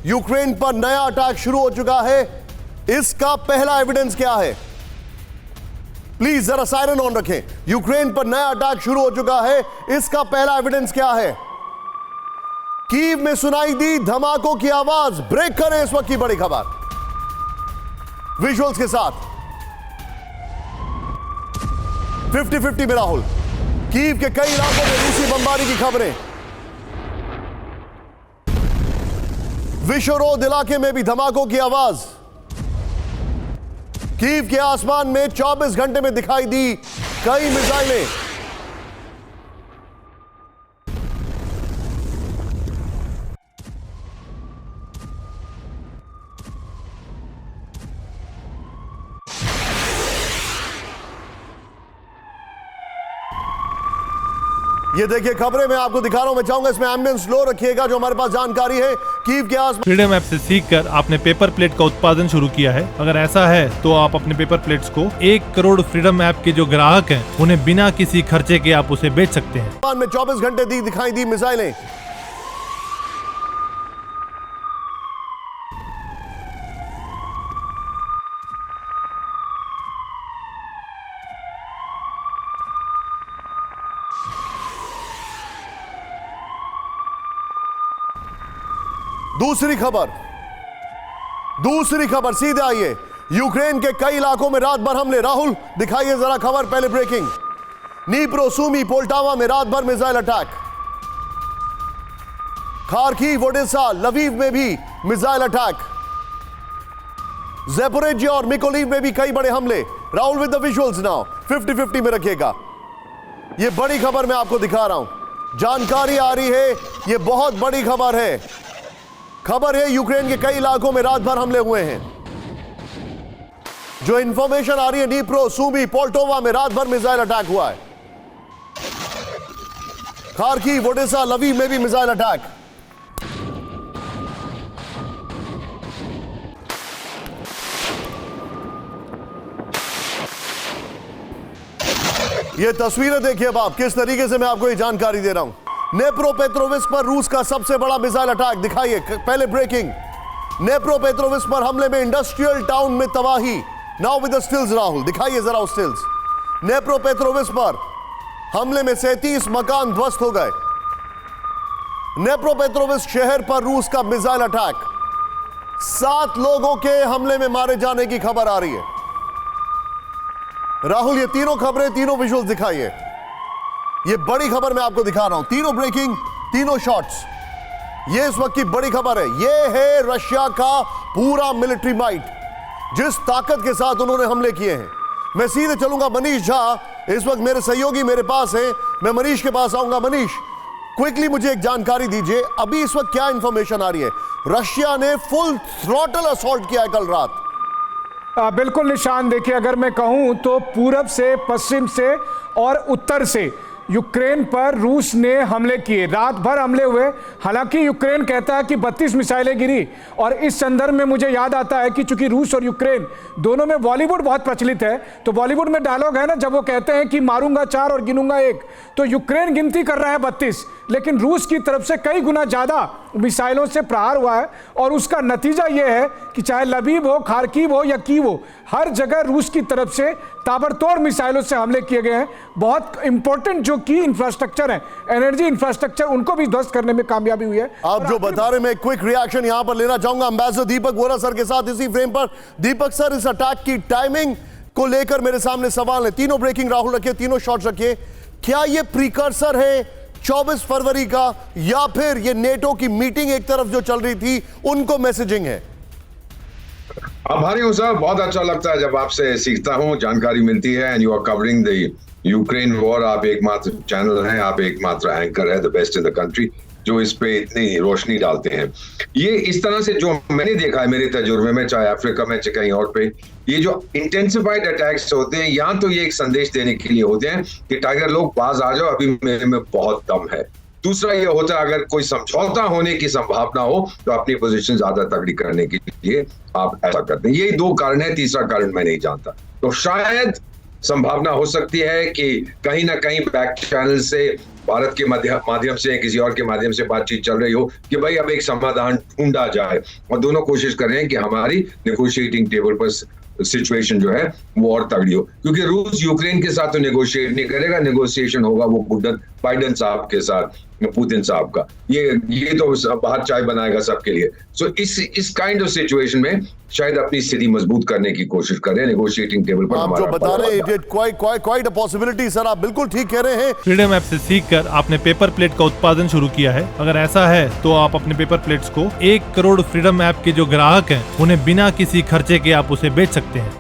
Ukraine पर नया attack शुरू हो चुका है। इसका पहला एविडेंस क्या है? प्लीज जरा सायरन ऑन रखें। यूक्रेन पर नया अटैक शुरू हो चुका है, इसका पहला एविडेंस क्या है? कीव में सुनाई दी धमाकों की आवाज। ब्रेक करें इस वक्त की बड़ी खबर विजुअल्स के साथ। 50-50 में राहुल। कीव के कई इलाकों में रूसी बमबारी की खबरें। विशोरोद इलाके में भी धमाकों की आवाज। कीव के आसमान में 24 घंटे में दिखाई दी कई मिसाइलें। ये देखिए खबरें मैं आपको दिखा रहा हूं। मैं चाहूंगा इसमें एम्बियंस लो रखिएगा। जो हमारे पास जानकारी है कीव के आसपास। फ्रीडम ऐप से सीखकर आपने पेपर प्लेट का उत्पादन शुरू किया है। अगर ऐसा है तो आप अपने पेपर प्लेट्स को 1 करोड़ फ्रीडम ऐप के जो ग्राहक हैं उन्हें बिना किसी खर्चे के आप उसे बेच सकते हैं। में 24 घंटे दिखाई दी मिसाइलें। दूसरी खबर सीधे आइए। यूक्रेन के कई इलाकों में रात भर हमले। राहुल दिखाइए जरा खबर पहले। ब्रेकिंग। नीप्रो, सूमी, पोल्टावा में रात भर missile attack. Kharkiv, Odesa, Lviv में भी मिसाइल अटैक। ज़ेपोरिजिया और मिकोलीव में भी कई बड़े हमले। Rahul with the visuals now. 50-50 में रखिएगा। यह बड़ी खबर मैं आपको दिखा रहा हूं। जानकारी आ रही है, यह बहुत बड़ी खबर है। खबर है यूक्रेन के कई इलाकों में रात भर हमले हुए हैं। जो इंफॉर्मेशन आ रही है नीप्रो, सूमी, पोल्टोवा में रात भर मिसाइल अटैक हुआ है। खार्किव, ओडेसा, लवीव में भी मिसाइल अटैक। ये तस्वीरें देखिए अब आप, किस तरीके से मैं आपको ये जानकारी दे रहा हूं। नेप्रोपेट्रोविस्क पर रूस का सबसे बड़ा मिसाइल अटैक। दिखाइए पहले ब्रेकिंग। नेप्रोपेट्रोविस्क पर हमले में इंडस्ट्रियल टाउन में तबाही। Now with the stills Rahul, दिखाइए जरा उस स्टिल्स। नेप्रोपेट्रोविस्क पर हमले में 37 मकान ध्वस्त हो गए। नेप्रोपेट्रोविस्क शहर पर रूस का मिसाइल अटैक। 7 लोगों के हमले में मारे जाने की खबर आ रही है। राहुल ये तीनों खबरें, तीनों विजुअल्स दिखाइए। ये बड़ी खबर मैं आपको दिखा रहा हूं। तीनों ब्रेकिंग, तीनों शॉट्स। ये इस वक्त की बड़ी खबर है। ये है रशिया का पूरा मिलिट्री माइट, जिस ताकत के साथ उन्होंने हमले किए हैं। मैं सीधे चलूंगा। मनीष झा इस वक्त मेरे सहयोगी मेरे पास है। मैं मनीष के पास आऊंगा। मनीष, क्विकली मुझे एक जानकारी दीजिए, अभी इस वक्त क्या इंफॉर्मेशन आ रही है? रशिया ने फुल थ्रॉटल असॉल्ट किया है कल रात। बिल्कुल निशान, देखिए अगर मैं कहूं तो पूरब से, पश्चिम से और उत्तर से यूक्रेन पर रूस ने हमले किए। रात भर हमले हुए। हालांकि यूक्रेन कहता है कि 32 मिसाइलें गिरी। और इस संदर्भ में मुझे याद आता है कि चूंकि रूस और यूक्रेन दोनों में बॉलीवुड बहुत प्रचलित है, तो बॉलीवुड में डायलॉग है ना, जब वो कहते हैं कि मारूंगा 4 और गिनूंगा 1, तो यूक्रेन गिनती कर रहा है 32, लेकिन रूस की तरफ से कई गुना ज्यादा मिसाइलों से प्रहार हुआ है। और उसका नतीजा यह है कि चाहे लवीव हो, खार्किव हो या कीव हो, हर जगह रूस की तरफ से ताबड़तोड़ मिसाइलों से हमले किए गए हैं। बहुत इंपॉर्टेंट जो की इंफ्रास्ट्रक्चर है, एनर्जी इंफ्रास्ट्रक्चर, उनको भी ध्वस्त करने में कामयाबी हुई है। आप जो बता रहे, मैं क्विक रिएक्शन यहां पर लेना चाहूंगा एम्बेसडर दीपक वोरा सर के साथ इसी फ्रेम पर। दीपक सर, इस अटैक की टाइमिंग को लेकर मेरे सामने सवाल है। तीनों ब्रेकिंग राहुल रखिए, तीनों शॉट्स रखिए। क्या ये प्रीकर्सर है 24 फरवरी का, या फिर ये नेटो की मीटिंग एक तरफ जो चल रही थी उनको मैसेजिंग है? आभारी हूँ सर, बहुत अच्छा लगता है जब आपसे सीखता हूँ, जानकारी मिलती है। And you are covering the Ukraine war. आप एकमात्र चैनल हैं, आप एकमात्र एंकर है, the best in the country, जो इस पे इतनी रोशनी डालते हैं। ये इस तरह से जो मैंने देखा है मेरे तजुर्बे में, चाहे अफ्रीका में चाहे कहीं और पे, ये जो इंटेंसिफाइड अटैक्स होते हैं, या तो ये एक संदेश देने के लिए होते हैं कि टाइगर लोग पास आ जाओ, अभी मेरे में बहुत दम है। दूसरा ये होता है अगर कोई समझौता होने की संभावना हो तो अपनी पोजीशन ज्यादा तगड़ी करने के लिए आप ऐसा करते हैं। ये 2 कारण है, तीसरा कारण मैं नहीं जानता। तो शायद संभावना हो सकती है कि कहीं ना कहीं बैक चैनल से भारत के माध्यम से किसी और के माध्यम से बातचीत चल रही हो कि भाई अब एक समाधान ढूंढा जाए, और दोनों कोशिश कर रहे हैं कि हमारी नेगोशिएटिंग टेबल पर सिचुएशन जो है वो और तगड़ी हो, क्योंकि रूस यूक्रेन के साथ तो नेगोशिएट नहीं करेगा, नेगोशिएशन होगा वो बाइडेन साहब के साथ, पुतिन साहब का। ये तो बाहर चाय बनाएगा सबके लिए। सो इस काइंड ऑफ सिचुएशन में शायद अपनी स्थिति मजबूत करने की कोशिश कर रहे हैं नेगोशिएटिंग टेबल पर। आप जो बता रहे हैं it quite a possibility sir, आप बिल्कुल ठीक कह रहे हैं। फ्रीडम ऐप से सीखकर आपने पेपर प्लेट का उत्पादन शुरू किया है। अगर ऐसा है तो आप अपने पेपर प्लेट्स को 1 करोड़ फ्रीडम ऐप के जो ग्राहक हैं उन्हें बिना किसी खर्चे के आप उसे बेच सकते हैं।